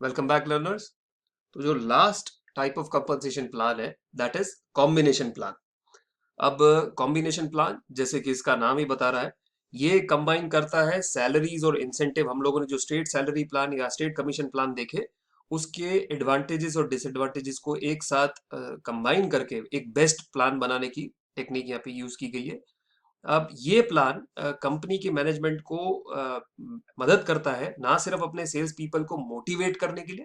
Welcome back learners. तो जो last type of compensation plan है दैट इज कॉम्बिनेशन प्लान। अब कॉम्बिनेशन प्लान जैसे कि इसका नाम ही बता रहा है, ये कंबाइन करता है सैलरीज और इंसेंटिव। हम लोगों ने जो स्टेट सैलरी प्लान या स्टेट कमीशन प्लान देखे, उसके एडवांटेजेस और डिसएडवांटेजेस को एक साथ कंबाइन करके एक बेस्ट प्लान बनाने की टेक्निक यहाँ पे यूज की गई है। अब ये प्लान कंपनी के मैनेजमेंट को मदद करता है, ना सिर्फ अपने सेल्स पीपल को मोटिवेट करने के लिए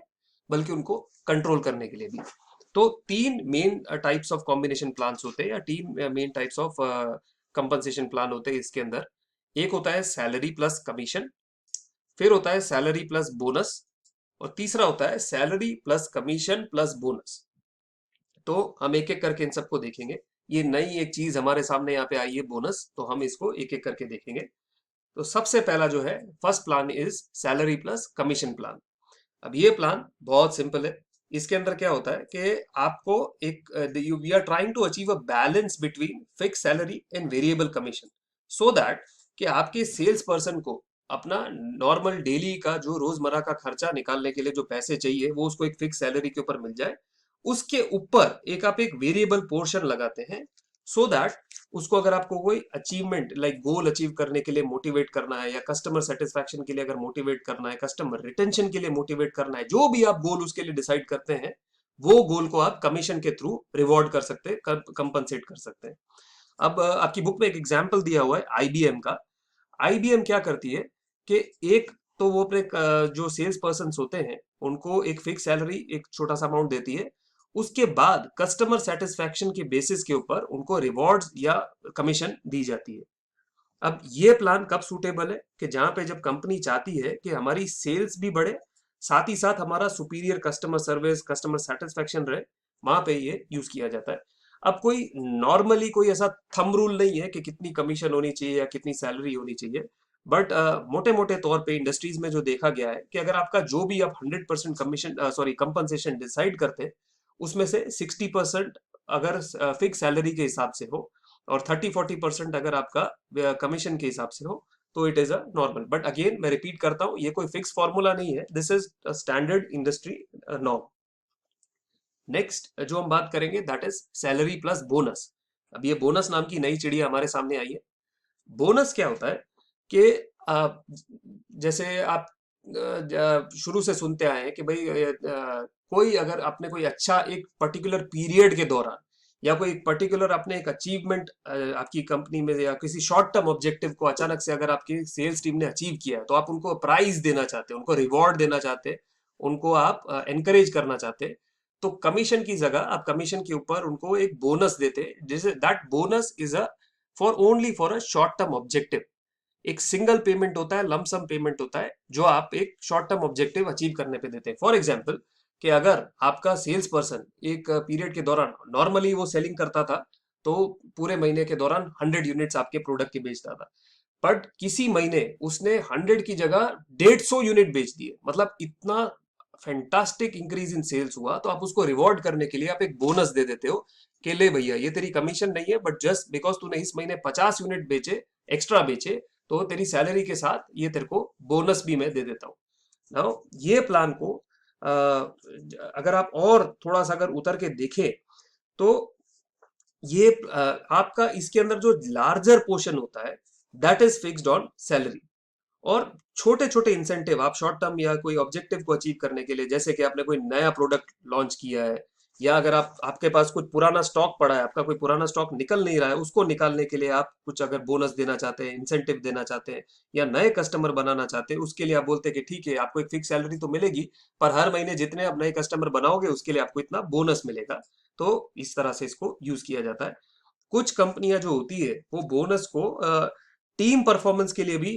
बल्कि उनको कंट्रोल करने के लिए भी। तो तीन main types of combination plans होते हैं या तीन main types of compensation plan होते हैं इसके अंदर। एक होता है सैलरी प्लस कमीशन, फिर होता है सैलरी प्लस बोनस, और तीसरा होता है salary plus commission plus bonus. तो हम एक एक करके इन सबको देखेंगे। ये नई एक चीज हमारे सामने यहाँ पे आई है, बोनस, तो हम इसको एक एक करके देखेंगे। तो सबसे पहला जो है first plan is salary plus commission plan. अब ये प्लान बहुत सिंपल है। इसके अंदर क्या होता है कि आपको एक we are trying to achieve a balance between fix salary and variable commission, so that कि आपके सेल्स पर्सन को अपना नॉर्मल डेली का जो रोजमर्रा का खर्चा निकालने के लिए जो पैसे चाहिए वो उसको एक फिक्स सैलरी के ऊपर मिल जाए। उसके ऊपर एक आप एक वेरिएबल पोर्शन लगाते हैं, सो दैट उसको अगर आपको कोई अचीवमेंट लाइक गोल अचीव करने के लिए मोटिवेट करना है, या कस्टमर सेटिस्फैक्शन के लिए अगर मोटिवेट करना है, कस्टमर रिटेंशन के लिए मोटिवेट करना है, जो भी आप गोल उसके लिए डिसाइड करते हैं, वो गोल को आप कमीशन के थ्रू रिवॉर्ड कर सकते हैं, कंपनसेट कर सकते हैं। अब आपकी बुक में एक एग्जाम्पल दिया हुआ है आईबीएम का। आईबीएम क्या करती है कि एक तो वो अपने जो सेल्स पर्सन होते हैं उनको एक फिक्स सैलरी, एक छोटा सा अमाउंट देती है। उसके बाद कस्टमर सेटिस्फैक्शन के बेसिस के ऊपर उनको रिवॉर्ड्स या कमीशन दी जाती है। अब ये प्लान कब सूटेबल है कि जहां पे जब कंपनी चाहती है कि हमारी सेल्स भी बढ़े, साथ ही साथ हमारा superior customer service, customer satisfaction रहे, वहां पे ये यूज किया जाता है। अब कोई नॉर्मली कोई ऐसा थंब रूल नहीं है कि कितनी कमीशन होनी चाहिए या कितनी सैलरी होनी चाहिए, बट मोटे मोटे तौर पे इंडस्ट्रीज में जो देखा गया है कि अगर आपका जो भी आप 100% कमीशन सॉरी कंपनसेशन डिसाइड करते हैं, उसमें से 60% अगर फिक्स सैलरी के हिसाब से हो और 30-40% अगर आपका कमीशन के हिसाब से हो, तो it is a normal. But again मैं रिपीट करता हूं, ये कोई फिक्स फॉर्मूला नहीं है, this is a standard industry norm. Next जो हम बात करेंगे that is salary plus bonus. अब ये बोनस नाम की नई चिड़िया हमारे सामने आई है। बोनस क्या होता है कि जैसे आप शुरू से सुनते आए हैं कि भाई कोई अगर आपने कोई अच्छा एक पर्टिकुलर पीरियड के दौरान या कोई पर्टिकुलर आपने एक अचीवमेंट आपकी कंपनी में या किसी शॉर्ट टर्म ऑब्जेक्टिव को अचानक से अगर आपकी सेल्स टीम ने अचीव किया है, तो आप उनको प्राइज देना चाहते हैं, उनको रिवॉर्ड देना चाहते हैं, उनको आप एनकरेज करना चाहते हैं। तो कमीशन की जगह आप कमीशन के ऊपर उनको एक बोनस देते हैं, जैसे that bonus is a for only for a short term objective. एक सिंगल पेमेंट होता है, लमसम पेमेंट होता है, जो आप एक शॉर्ट टर्म ऑब्जेक्टिव अचीव करने पे देते हैं। फॉर एग्जाम्पल कि अगर आपका सेल्स पर्सन एक पीरियड के दौरान नॉर्मली वो सेलिंग करता था, तो पूरे महीने के दौरान 100 यूनिट्स आपके प्रोडक्ट के बेचता था, बट किसी महीने उसने 100 की जगह 150 यूनिट बेच दिए, मतलब इतना फैंटास्टिक इंक्रीज इन सेल्स हुआ, तो आप उसको रिवॉर्ड करने के लिए आप एक बोनस दे देते हो कि ले भैया ये तेरी कमीशन नहीं है, बट जस्ट बिकॉज तूने इस महीने 50 यूनिट बेचे, एक्स्ट्रा बेचे, तो तेरी सैलरी के साथ ये तेरे को बोनस भी मैं दे देता हूँ। नाउ ये प्लान को अगर आप और थोड़ा सा अगर उतर के देखें, तो ये आपका इसके अंदर जो लार्जर पोर्शन होता है that is fixed on salary, और छोटे छोटे इंसेंटिव आप शॉर्ट टर्म या कोई ऑब्जेक्टिव को अचीव करने के लिए, जैसे कि आपने कोई नया प्रोडक्ट लॉन्च किया है, या अगर आप आपके पास कुछ पुराना स्टॉक पड़ा है, आपका कोई पुराना स्टॉक निकल नहीं रहा है, उसको निकालने के लिए आप कुछ अगर बोनस देना चाहते हैं, इंसेंटिव देना चाहते हैं, या नए कस्टमर बनाना चाहते हैं, उसके लिए आप बोलते हैं कि ठीक है आपको एक फिक्स सैलरी तो मिलेगी, पर हर महीने जितने आप नए कस्टमर बनाओगे उसके लिए आपको इतना बोनस मिलेगा। तो इस तरह से इसको यूज किया जाता है। कुछ कंपनियां जो होती है वो बोनस को टीम परफॉर्मेंस के लिए भी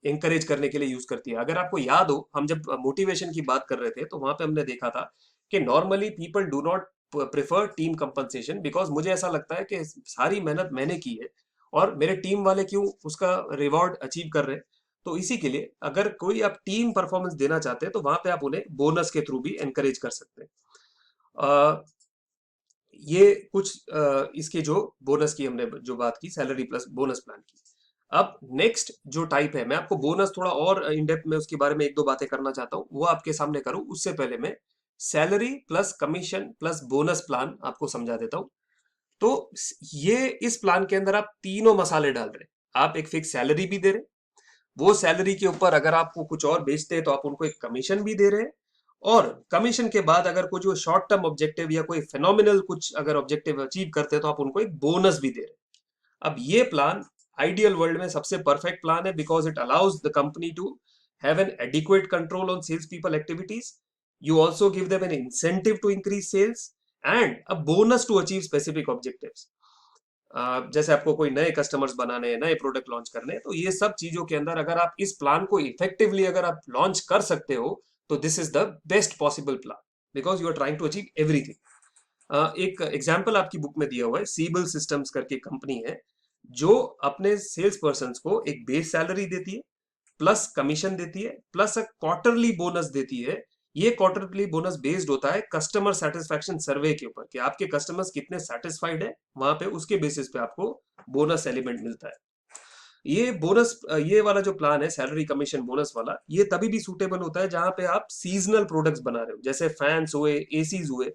इंकरेज करने के लिए यूज करती है। अगर आपको याद हो, हम जब मोटिवेशन की बात कर रहे थे तो वहां पे हमने देखा था कि normally people do not prefer team compensation, because मुझे ऐसा लगता है कि सारी मेहनत मैंने की है और मेरे टीम वाले क्यों उसका रिवॉर्ड अचीव कर रहे हैं। तो इसी के लिए अगर कोई आप टीम परफॉर्मेंस देना चाहते हैं, तो वहां पे आप उन्हें बोनस के थ्रू भी एनकरेज कर सकते हैं। ये कुछ इसके जो बोनस की हमने जो बात की, सैलरी प्लस बोनस प्लान की। अब नेक्स्ट जो टाइप है, मैं आपको बोनस थोड़ा और इन डेप्थ में उसके बारे में एक दो बातें करना चाहता हूँ, वो आपके सामने करूँ उससे पहले मैं salary plus commission plus bonus plan आपको समझा देता हूँ। तो ये इस प्लान के अंदर आप तीनों मसाले डाल रहे हैं। आप एक फिक्स सैलरी भी दे रहे हैं, वो सैलरी के ऊपर अगर आपको कुछ और बेचते हैं तो आप उनको एक कमीशन भी दे रहे हैं, और कमीशन के बाद अगर कुछ वो शॉर्ट टर्म ऑब्जेक्टिव या कोई फिनोमिनल कुछ अगर ऑब्जेक्टिव अचीव करते हैं तो आप उनको एक बोनस भी दे रहे हैं। अब ये प्लान आइडियल वर्ल्ड में सबसे परफेक्ट प्लान है, because it allows the company to have an adequate control on sales people activities, you also give them an incentive to increase sales and a bonus to achieve specific objectives। जैसे आपको कोई नए customers बनाने हैं, नए product launch करने हैं, तो ये सब चीजों के अंदर अगर आप इस प्लान को इफेक्टिवली अगर आप लॉन्च कर सकते हो तो this is the best possible plan, because you are trying to achieve everything. एक एग्जाम्पल आपकी बुक में दिया हुआ है, सीबल सिस्टम्स करके कंपनी है, जो अपने सेल्स पर्सन को एक बेस सैलरी देती है, प्लस कमीशन देती है, प्लस क्वार्टरली बोनस देती है। ये क्वार्टरली बोनस बेस्ड होता है कस्टमर सेटिस्फैक्शन सर्वे के ऊपर, कि आपके कस्टमर्स कितने सेटिस्फाइड है, वहां पे उसके बेसिस पे आपको बोनस एलिमेंट मिलता है। ये बोनस, ये वाला जो प्लान है सैलरी कमीशन बोनस वाला, ये तभी भी सूटेबल होता है जहां पे आप सीजनल प्रोडक्ट्स बना रहे हो, जैसे फैंस हुए, एसीज हुए।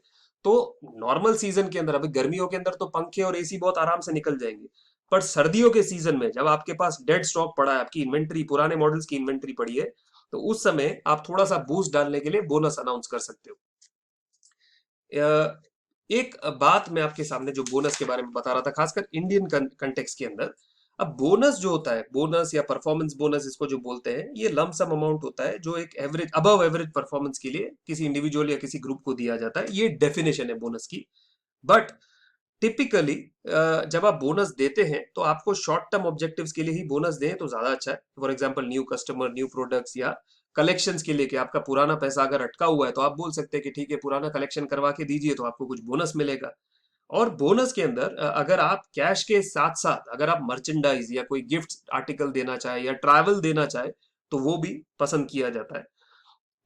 तो नॉर्मल सीजन के अंदर, अभी गर्मियों के अंदर तो पंखे और एसी बहुत आराम से निकल जाएंगे, पर सर्दियों के सीजन में जब आपके पास डेड स्टॉक पड़ा है, आपकी इन्वेंट्री पुराने मॉडल्स की इन्वेंट्री पड़ी है, तो उस समय आप थोड़ा सा बूस्ट डालने के लिए बोनस अनाउंस कर सकते हो। एक बात मैं आपके सामने जो बोनस के बारे में बता रहा था, खासकर इंडियन कंटेक्स के अंदर, अब बोनस जो होता है, बोनस या परफॉर्मेंस बोनस इसको जो बोलते हैं, ये लमसम अमाउंट होता है जो एक एवरेज अबव एवरेज परफॉर्मेंस के लिए किसी इंडिविजुअल या किसी ग्रुप को दिया जाता है। ये डेफिनेशन है बोनस की। बट टिपिकली जब आप बोनस देते हैं तो आपको शॉर्ट टर्म ऑब्जेक्टिव्स के लिए ही बोनस दें तो ज्यादा अच्छा है। For example new customer, new products, या कलेक्शंस के लिए, कि आपका पुराना पैसा अगर अटका हुआ है तो आप बोल सकते हैं कि ठीक है पुराना कलेक्शन करवा के दीजिए तो आपको कुछ बोनस मिलेगा। और बोनस के अंदर अगर आप कैश के साथ साथ अगर आप मर्चेंडाइज या कोई गिफ्ट आर्टिकल देना चाहे या ट्रैवल देना चाहे तो वो भी पसंद किया जाता है।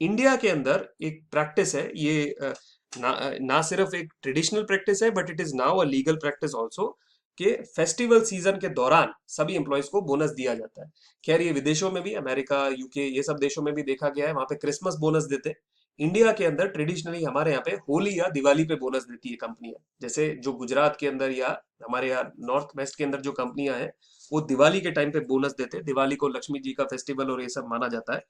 इंडिया के अंदर एक प्रैक्टिस है, ये ना सिर्फ एक ट्रेडिशनल प्रैक्टिस है, but it is now a legal practice also, कि फेस्टिवल सीजन के दौरान सभी एम्प्लॉयज को बोनस दिया जाता है। खैर ये विदेशों में भी, अमेरिका, यूके, ये सब देशों में भी देखा गया है, वहां पे क्रिसमस बोनस देते हैं। इंडिया के अंदर ट्रेडिशनली हमारे यहाँ पे होली या दिवाली पे बोनस देती है कंपनियां, जैसे जो गुजरात के अंदर या हमारे यहाँ नॉर्थ वेस्ट के अंदर जो कंपनियां हैं, वो दिवाली के टाइम पे बोनस देते हैं। दिवाली को लक्ष्मी जी का फेस्टिवल और ये सब माना जाता है।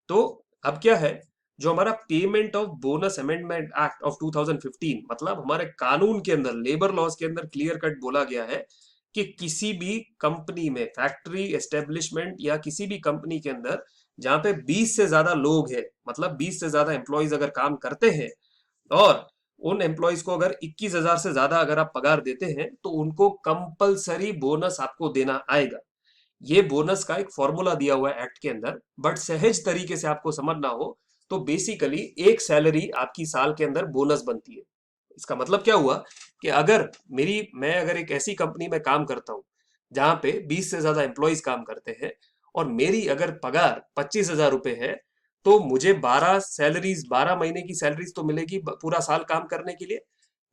तो अब क्या है, जो हमारा payment of bonus amendment act of 2015, मतलब हमारे कानून के अंदर, लेबर लॉज के अंदर क्लियर कट बोला गया है कि किसी भी कंपनी में, फैक्ट्री एस्टेब्लिशमेंट या किसी भी कंपनी के अंदर जहां पे 20 से ज्यादा लोग हैं, मतलब 20 से ज्यादा एम्प्लॉयज अगर काम करते हैं, और उन एम्प्लॉयज को अगर 21,000 से ज्यादा अगर आप पगार देते हैं तो उनको कंपलसरी बोनस आपको देना आएगा। ये बोनस का एक फॉर्मूला दिया हुआ है एक्ट के अंदर, बट सहज तरीके से आपको समझना हो तो बेसिकली एक सैलरी आपकी साल के अंदर बोनस बनती है। इसका मतलब क्या हुआ कि अगर मैं अगर एक ऐसी कंपनी में काम करता हूं जहां पे 20 से ज्यादा एम्प्लॉयज काम करते हैं, और मेरी अगर पगार 25,000 रुपए है, तो मुझे 12 महीने की सैलरीज तो मिलेगी पूरा साल काम करने के लिए।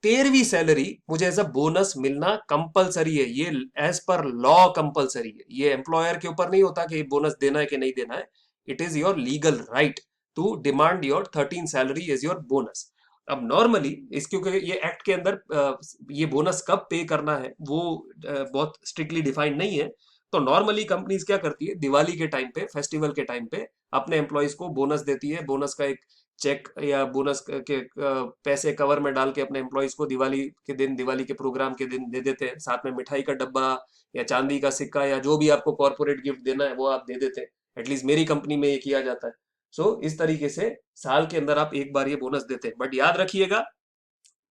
13वीं सैलरी मुझे एज अ बोनस मिलना कंपलसरी है, ये एज पर लॉ कंपलसरी है। ये एम्प्लॉयर के ऊपर नहीं होता कि बोनस देना है कि नहीं देना है। It is your legal right to demand your 13 salary as your bonus. अब नॉर्मली इस, क्योंकि ये एक्ट के अंदर ये बोनस कब पे करना है वो बहुत स्ट्रिक्टली डिफाइंड नहीं है। तो नॉर्मली कंपनीज क्या करती है, दिवाली के टाइम पे, फेस्टिवल के टाइम पे अपने एम्प्लॉयज को बोनस देती है। बोनस का एक चेक या बोनस के पैसे कवर में डाल के अपने एम्प्लॉयज को दिवाली के दिन, दिवाली के प्रोग्राम के दिन दे देते हैं। साथ में मिठाई का डब्बा या चांदी का सिक्का या जो भी आपको कॉर्पोरेट गिफ्ट देना है वो आप दे देते हैं। एटलीस्ट मेरी कंपनी में ये किया जाता है। सो इस तरीके से साल के अंदर आप एक बार ये बोनस देते हैं। बट याद रखिएगा,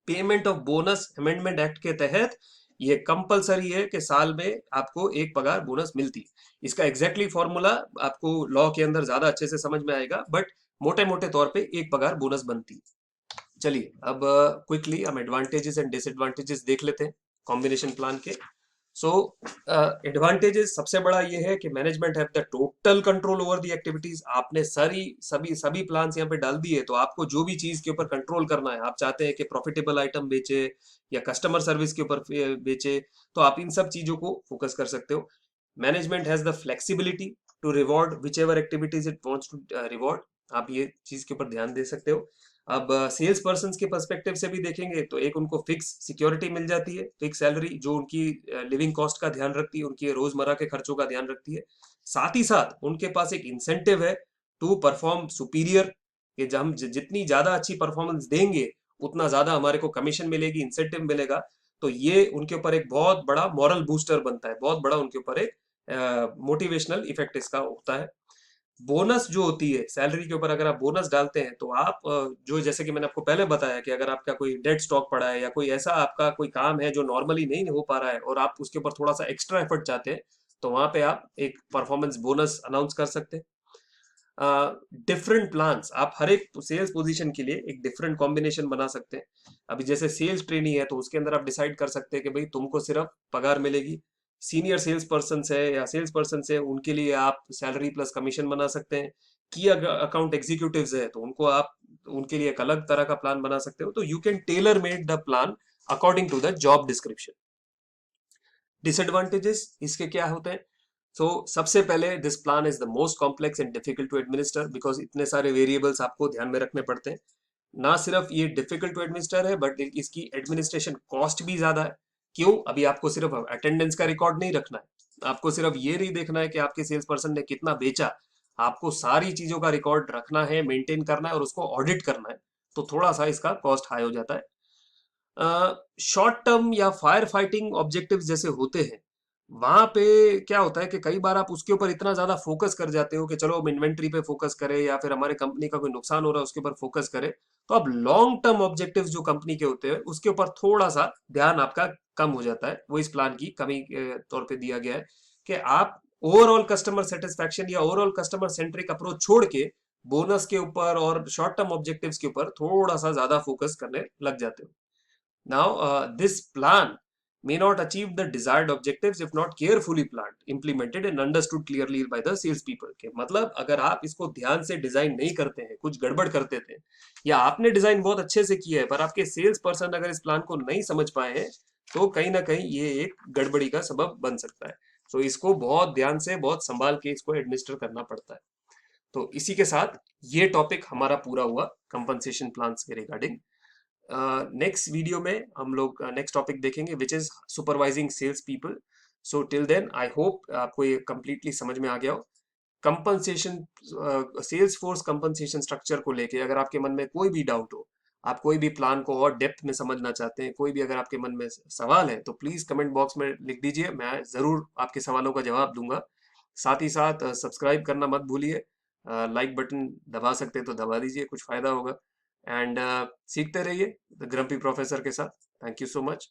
payment of bonus amendment act के तहत ये कंपलसरी है कि साल में आपको एक पगार बोनस मिलती है। इसका एग्जैक्टली फॉर्मूला आपको लॉ के अंदर ज्यादा अच्छे से समझ में आएगा, बट मोटे मोटे तौर पे एक पगार बोनस बनती है। चलिए अब क्विकली हम एडवांटेजेस एंड डिसएडवांटेजेस देख लेते हैं कॉम्बिनेशन प्लान के। सो एडवांटेजेस, सबसे बड़ा ये है कि management have the total control over the activities. आपने सारी सभी सभी प्लान्स यहाँ पे डाल दिए, तो आपको जो भी चीज के ऊपर कंट्रोल करना है, आप चाहते हैं कि प्रॉफिटेबल आइटम बेचे या कस्टमर सर्विस के ऊपर बेचे, तो आप इन सब चीजों को फोकस कर सकते हो। Management has the flexibility to reward whichever activities it wants to reward. आप ये चीज के ऊपर ध्यान दे सकते हो। अब सेल्स पर्सन के पर्सपेक्टिव से भी देखेंगे तो एक उनको फिक्स सिक्योरिटी मिल जाती है, फिक्स सैलरी जो उनकी लिविंग कॉस्ट का ध्यान रखती है, उनकी रोजमर्रा के खर्चों का ध्यान रखती है। साथ ही साथ उनके पास एक इंसेंटिव है टू परफॉर्म सुपीरियर, कि जब हम जितनी ज्यादा अच्छी परफॉर्मेंस देंगे उतना ज्यादा हमारे को कमीशन मिलेगी, इंसेंटिव मिलेगा। तो ये उनके ऊपर एक बहुत बड़ा मॉरल बूस्टर बनता है, बहुत बड़ा उनके ऊपर एक मोटिवेशनल इफेक्ट इसका होता है। बोनस जो होती है सैलरी के ऊपर, अगर आप बोनस डालते हैं तो आप जो जैसे कि मैंने आपको पहले बताया कि अगर आपका कोई डेड स्टॉक पड़ा है या कोई ऐसा आपका कोई काम है जो नॉर्मली नहीं हो पा रहा है और आप उसके ऊपर थोड़ा सा एक्स्ट्रा एफर्ट चाहते हैं, तो वहां पे आप एक परफॉर्मेंस बोनस अनाउंस कर सकते हैं। डिफरेंट प्लान्स, आप हर एक सेल्स पोजीशन के लिए एक डिफरेंट कॉम्बिनेशन बना सकते हैं। अभी जैसे सेल्स ट्रेनी है तो उसके अंदर आप डिसाइड कर सकते हैं कि भाई तुमको सिर्फ पगार मिलेगी। सीनियर सेल्स पर्सन है या सेल्स पर्सन है उनके लिए आप सैलरी प्लस कमीशन बना सकते हैं। की अकाउंट एग्जीक्यूटिव्स है तो उनको आप उनके लिए एक अलग तरह का प्लान बना सकते हो। तो you can tailor made the plan according to the job description. Disadvantages इसके क्या होते हैं? सो सबसे पहले this plan is the most complex and difficult to administer because इतने सारे वेरिएबल्स आपको ध्यान में रखने पड़ते हैं। ना सिर्फ ये डिफिकल्ट टू एडमिनिस्टर है बट इसकी एडमिनिस्ट्रेशन कॉस्ट भी ज्यादा है। क्यों? अभी आपको सिर्फ अटेंडेंस का रिकॉर्ड नहीं रखना है, आपको सिर्फ ये नहीं देखना है कि आपके सेल्स पर्सन ने कितना बेचा, आपको सारी चीजों का रिकॉर्ड रखना है, मेंटेन करना है और उसको ऑडिट करना है। तो थोड़ा सा इसका कॉस्ट हाई हो जाता है। शॉर्ट टर्म या फायर फाइटिंग ऑब्जेक्टिव जैसे होते हैं, वहां पे क्या होता है कि कई बार आप उसके ऊपर इतना ज्यादा फोकस कर जाते हो कि चलो हम इन्वेंट्री पे फोकस करें या फिर हमारे कंपनी का कोई नुकसान हो रहा है उसके ऊपर फोकस करें। तो अब लॉन्ग टर्म ऑब्जेक्टिव्स जो कंपनी के होते हैं उसके ऊपर थोड़ा सा ध्यान आपका कम हो जाता है। वो इस प्लान की कमी के तौर पे दिया गया है कि आप ओवरऑल कस्टमर सेटिस्फैक्शन या ओवरऑल कस्टमर सेंट्रिक अप्रोच छोड़ के बोनस के ऊपर और शॉर्ट टर्म ऑब्जेक्टिव्स के ऊपर थोड़ा सा ज्यादा फोकस करने लग जाते हो। Now, this plan may not achieve the desired objectives if not carefully planned, implemented and understood clearly by the sales people। के मतलब अगर आप इसको ध्यान से डिजाइन नहीं करते हैं, कुछ गड़बड़ करते थे, या आपने डिजाइन बहुत अच्छे से किया है पर आपके सेल्स पर्सन अगर इस प्लान को नहीं समझ पाए हैं, तो कहीं ना कहीं ये एक गड़बड़ी का सबब बन सकता है। तो इसको बहुत ध्यान से बहुत संभाल के इसको एडमिनिस्टर करना पड़ता है। तो इसी के साथ ये टॉपिक हमारा पूरा हुआ कंपनसेशन प्लान्स के रिगार्डिंग। नेक्स्ट वीडियो में हम लोग नेक्स्ट टॉपिक देखेंगे which is supervising sales people. So till then I hope आपको ये कंप्लीटली समझ में आ गया हो। Compensation, sales force compensation structure को लेके अगर आपके मन में कोई भी डाउट हो, आप कोई भी प्लान को और डेप्थ में समझना चाहते हैं, कोई भी अगर आपके मन में सवाल है तो प्लीज कमेंट बॉक्स में लिख दीजिए, मैं जरूर आपके सवालों का जवाब दूंगा। साथ ही साथ सब्सक्राइब करना मत भूलिए, लाइक बटन दबा सकते हैं तो दबा दीजिए, कुछ फायदा होगा। एंड सीखते रहिए द ग्रम्पी प्रोफेसर के साथ। Thank you so much.